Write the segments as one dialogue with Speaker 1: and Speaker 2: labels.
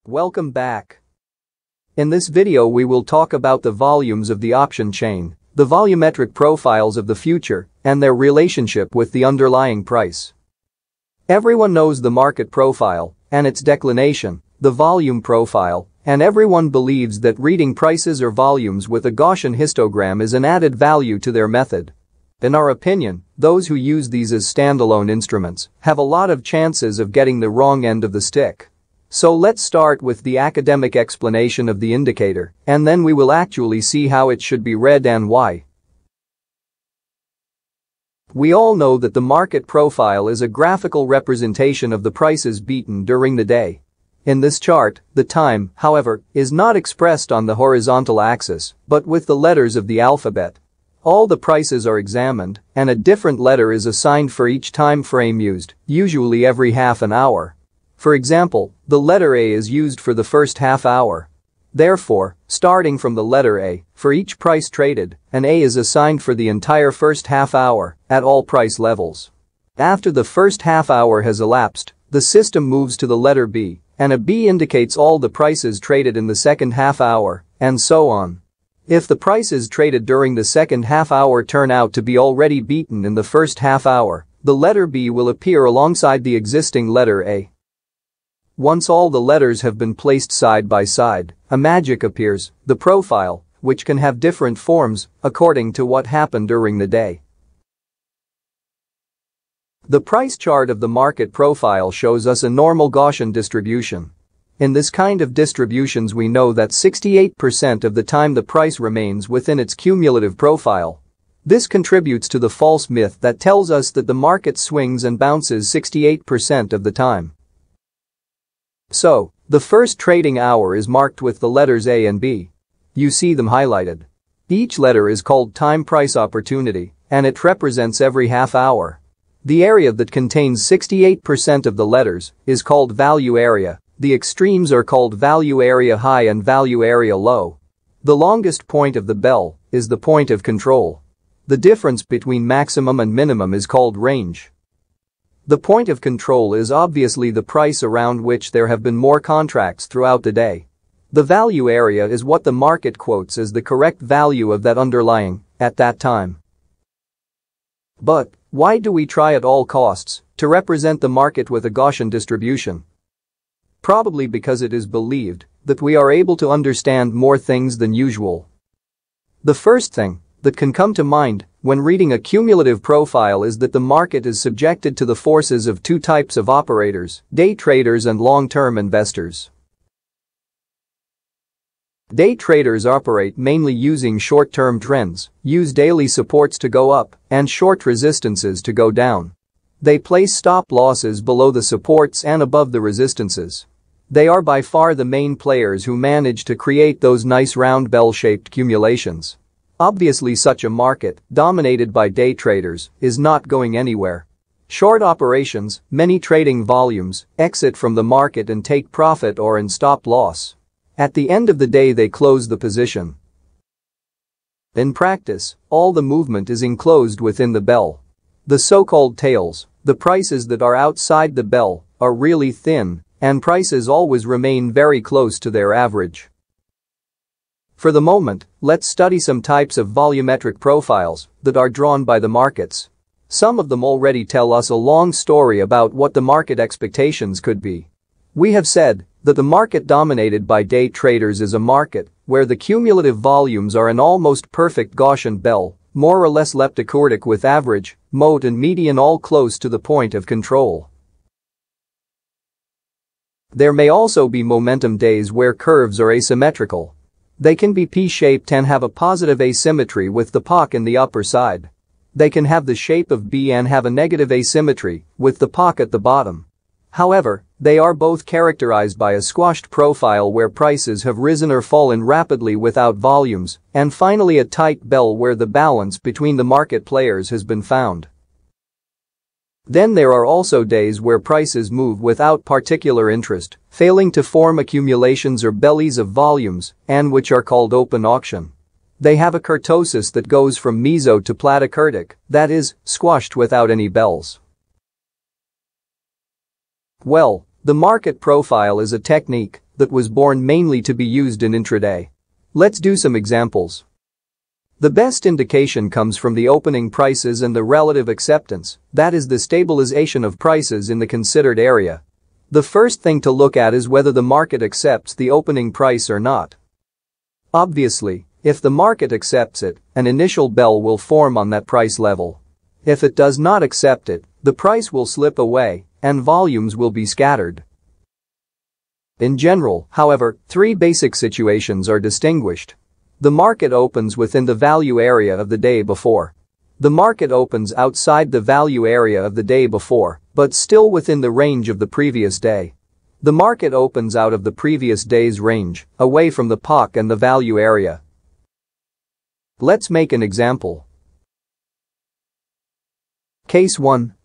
Speaker 1: Welcome back. In this video we will talk about the volumes of the option chain, the volumetric profiles of the future, and their relationship with the underlying price. Everyone knows the market profile and its declination, the volume profile, and everyone believes that reading prices or volumes with a Gaussian histogram is an added value to their method. In our opinion, those who use these as standalone instruments have a lot of chances of getting the wrong end of the stick. So let's start with the academic explanation of the indicator, and then we will actually see how it should be read and why. We all know that the market profile is a graphical representation of the prices beaten during the day. In this chart, the time, however, is not expressed on the horizontal axis, but with the letters of the alphabet. All the prices are examined, and a different letter is assigned for each time frame used, usually every half an hour. For example, the letter A is used for the first half hour. Therefore, starting from the letter A, for each price traded, an A is assigned for the entire first half hour at all price levels. After the first half hour has elapsed, the system moves to the letter B, and a B indicates all the prices traded in the second half hour, and so on. If the prices traded during the second half hour turn out to be already beaten in the first half hour, the letter B will appear alongside the existing letter A. Once all the letters have been placed side by side, a magic appears, the profile, which can have different forms according to what happened during the day. The price chart of the market profile shows us a normal Gaussian distribution. In this kind of distributions we know that 68% of the time the price remains within its cumulative profile. This contributes to the false myth that tells us that the market swings and bounces 68% of the time. So, the first trading hour is marked with the letters A and B. You see them highlighted. Each letter is called time price opportunity, and it represents every half hour. The area that contains 68% of the letters is called value area. The extremes are called value area high and value area low. The longest point of the bell is the point of control. The difference between maximum and minimum is called range. The point of control is obviously the price around which there have been more contracts throughout the day. The value area is what the market quotes as the correct value of that underlying at that time. But why do we try at all costs to represent the market with a Gaussian distribution? Probably because it is believed that we are able to understand more things than usual. The first thing that can come to mind when reading a cumulative profile is that the market is subjected to the forces of two types of operators, day traders and long-term investors. Day traders operate mainly using short-term trends, use daily supports to go up and short resistances to go down. They place stop losses below the supports and above the resistances. They are by far the main players who manage to create those nice round bell-shaped accumulations. Obviously such a market, dominated by day traders, is not going anywhere. Short operations, many trading volumes, exit from the market and take profit or in stop loss. At the end of the day they close the position. In practice, all the movement is enclosed within the bell. The so-called tails, the prices that are outside the bell, are really thin, and prices always remain very close to their average. For the moment, let's study some types of volumetric profiles that are drawn by the markets. Some of them already tell us a long story about what the market expectations could be. We have said that the market dominated by day traders is a market where the cumulative volumes are an almost perfect Gaussian bell, more or less leptokurtic with average, mode and median all close to the point of control. There may also be momentum days where curves are asymmetrical. They can be P-shaped and have a positive asymmetry with the POC in the upper side. They can have the shape of B and have a negative asymmetry with the POC at the bottom. However, they are both characterized by a squashed profile where prices have risen or fallen rapidly without volumes, and finally a tight bell where the balance between the market players has been found. Then there are also days where prices move without particular interest, failing to form accumulations or bellies of volumes, and which are called open auction. They have a kurtosis that goes from meso to platykurtic, that is, squashed without any bells. Well, the market profile is a technique that was born mainly to be used in intraday. Let's do some examples. The best indication comes from the opening prices and the relative acceptance, that is the stabilization of prices in the considered area. The first thing to look at is whether the market accepts the opening price or not. Obviously, if the market accepts it, an initial bell will form on that price level. If it does not accept it, the price will slip away and volumes will be scattered. In general, however, three basic situations are distinguished. The market opens within the value area of the day before. The market opens outside the value area of the day before, but still within the range of the previous day. The market opens out of the previous day's range, away from the POC and the value area. Let's make an example. Case 1.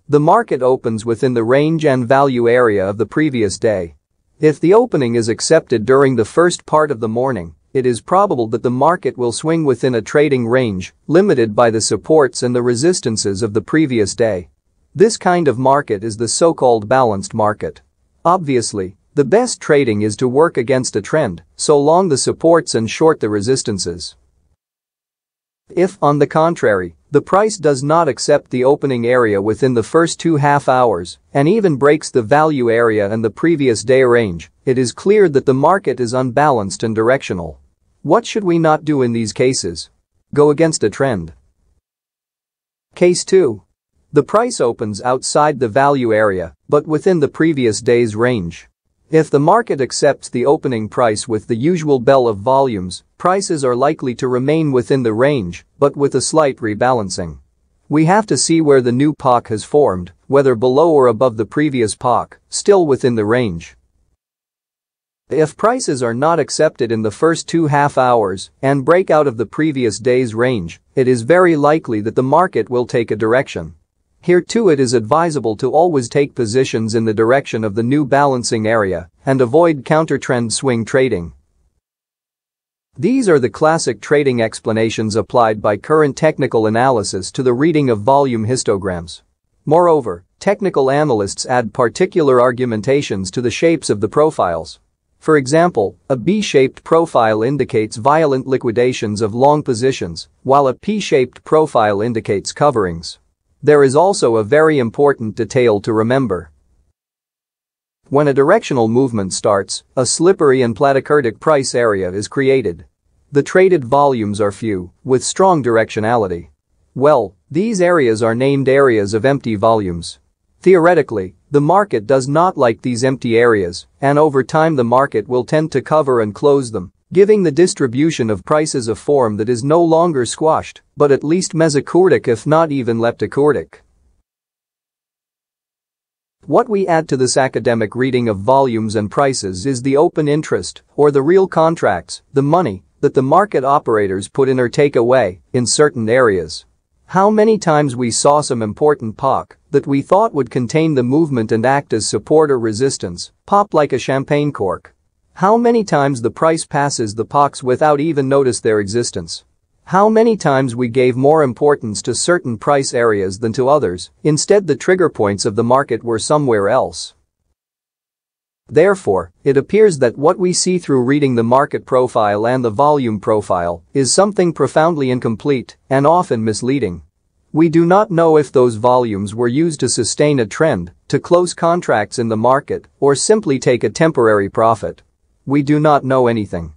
Speaker 1: The market opens within the range and value area of the previous day. If the opening is accepted during the first part of the morning, it is probable that the market will swing within a trading range, limited by the supports and the resistances of the previous day. This kind of market is the so-called balanced market. Obviously, the best trading is to work against a trend, so long the supports and short the resistances. If, on the contrary, the price does not accept the opening area within the first 2.5 hours and even breaks the value area and the previous day range, it is clear that the market is unbalanced and directional. What should we not do in these cases? Go against a trend. Case 2. The price opens outside the value area, but within the previous day's range. If the market accepts the opening price with the usual bell of volumes, prices are likely to remain within the range, but with a slight rebalancing. We have to see where the new POC has formed, whether below or above the previous POC, still within the range. If prices are not accepted in the first 2.5 hours and break out of the previous day's range, it is very likely that the market will take a direction. Here too it is advisable to always take positions in the direction of the new balancing area and avoid counter-trend swing trading. These are the classic trading explanations applied by current technical analysis to the reading of volume histograms. Moreover, technical analysts add particular argumentations to the shapes of the profiles. For example, a B-shaped profile indicates violent liquidations of long positions, while a P-shaped profile indicates coverings. There is also a very important detail to remember. When a directional movement starts, a slippery and platykurtic price area is created. The traded volumes are few, with strong directionality. Well, these areas are named areas of empty volumes. Theoretically, the market does not like these empty areas, and over time the market will tend to cover and close them, giving the distribution of prices a form that is no longer squashed, but at least mesokurtic if not even leptokurtic. What we add to this academic reading of volumes and prices is the open interest, or the real contracts, the money, that the market operators put in or take away, in certain areas. How many times we saw some important POC that we thought would contain the movement and act as support or resistance, pop like a champagne cork. How many times the price passes the POCs without even notice their existence. How many times we gave more importance to certain price areas than to others, instead the trigger points of the market were somewhere else. Therefore, it appears that what we see through reading the market profile and the volume profile is something profoundly incomplete and often misleading. We do not know if those volumes were used to sustain a trend, to close contracts in the market, or simply take a temporary profit. We do not know anything.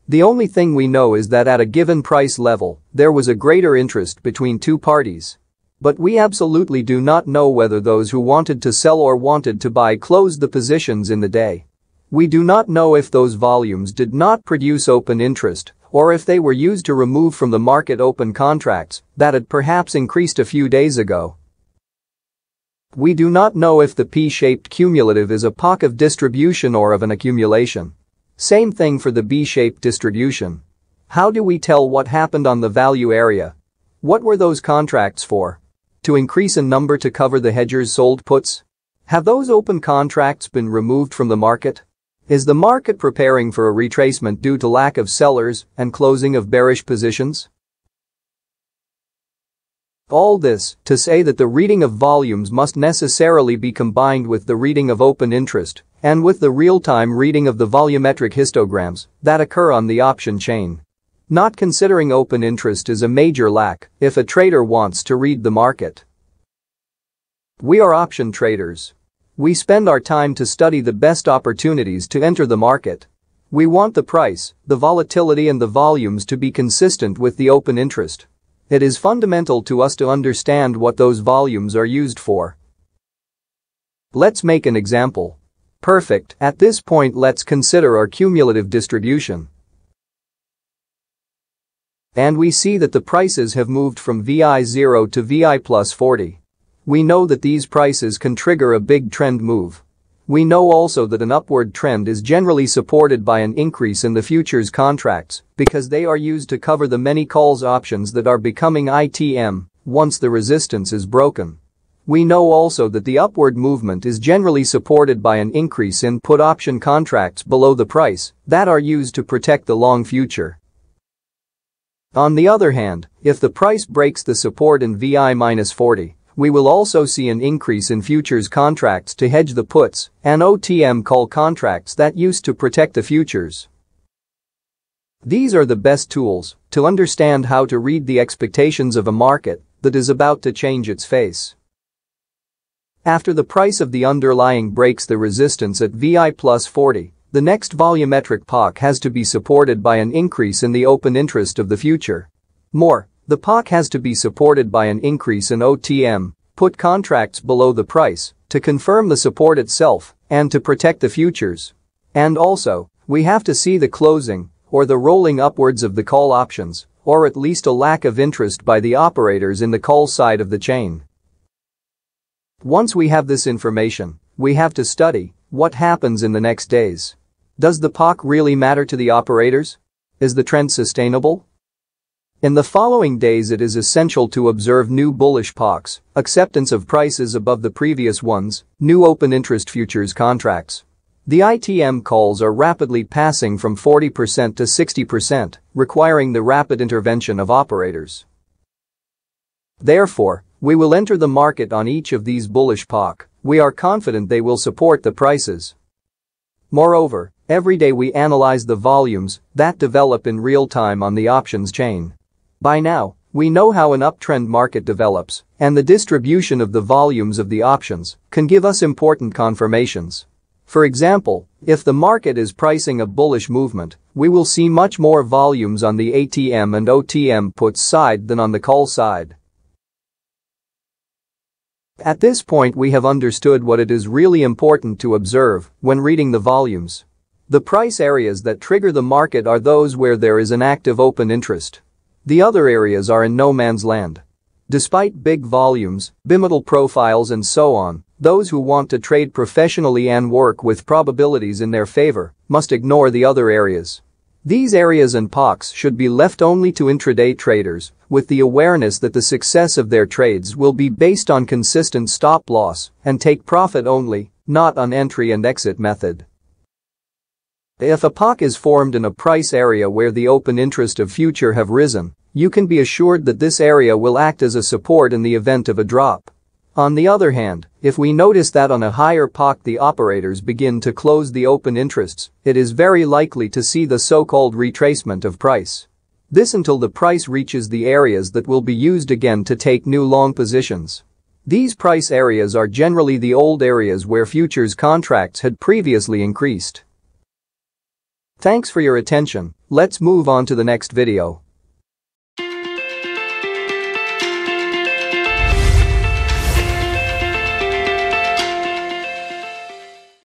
Speaker 1: The only thing we know is that at a given price level, there was a greater interest between two parties. But we absolutely do not know whether those who wanted to sell or wanted to buy closed the positions in the day. We do not know if those volumes did not produce open interest, or if they were used to remove from the market open contracts that had perhaps increased a few days ago. We do not know if the P-shaped cumulative is a POC of distribution or of an accumulation. Same thing for the B-shaped distribution. How do we tell what happened on the value area? What were those contracts for? To increase in number to cover the hedgers' sold puts? Have those open contracts been removed from the market? Is the market preparing for a retracement due to lack of sellers and closing of bearish positions? All this to say that the reading of volumes must necessarily be combined with the reading of open interest and with the real-time reading of the volumetric histograms that occur on the option chain. Not considering open interest is a major lack if a trader wants to read the market. We are option traders. We spend our time to study the best opportunities to enter the market. We want the price, the volatility and the volumes to be consistent with the open interest. It is fundamental to us to understand what those volumes are used for. Let's make an example. Perfect. At this point, let's consider our cumulative distribution. And we see that the prices have moved from VI0 to VI plus 40. We know that these prices can trigger a big trend move. We know also that an upward trend is generally supported by an increase in the futures contracts because they are used to cover the many calls options that are becoming ITM once the resistance is broken. We know also that the upward movement is generally supported by an increase in put option contracts below the price that are used to protect the long future. On the other hand, if the price breaks the support in VI-40, we will also see an increase in futures contracts to hedge the puts and OTM call contracts that used to protect the futures. These are the best tools to understand how to read the expectations of a market that is about to change its face. After the price of the underlying breaks the resistance at VI plus 40, the next volumetric POC has to be supported by an increase in the open interest of the future. More, the POC has to be supported by an increase in OTM, put contracts below the price, to confirm the support itself and to protect the futures. And also, we have to see the closing or the rolling upwards of the call options, or at least a lack of interest by the operators in the call side of the chain. Once we have this information, we have to study what happens in the next days. Does the POC really matter to the operators? Is the trend sustainable? In the following days it is essential to observe new bullish POCs, acceptance of prices above the previous ones, new open interest futures contracts. The ITM calls are rapidly passing from 40% to 60%, requiring the rapid intervention of operators. Therefore, we will enter the market on each of these bullish POC. We are confident they will support the prices. Moreover, every day we analyze the volumes that develop in real time on the options chain. By now, we know how an uptrend market develops, and the distribution of the volumes of the options can give us important confirmations. For example, if the market is pricing a bullish movement, we will see much more volumes on the ATM and OTM puts side than on the call side. At this point we have understood what it is really important to observe when reading the volumes. The price areas that trigger the market are those where there is an active open interest. The other areas are in no man's land. Despite big volumes, bimodal profiles and so on, those who want to trade professionally and work with probabilities in their favor must ignore the other areas. These areas and POCs should be left only to intraday traders, with the awareness that the success of their trades will be based on consistent stop loss and take profit only, not on entry and exit method. If a POC is formed in a price area where the open interest of future have risen, you can be assured that this area will act as a support in the event of a drop. On the other hand, if we notice that on a higher POC the operators begin to close the open interests, it is very likely to see the so-called retracement of price. This until the price reaches the areas that will be used again to take new long positions. These price areas are generally the old areas where futures contracts had previously increased. Thanks for your attention. Let's move on to the next video.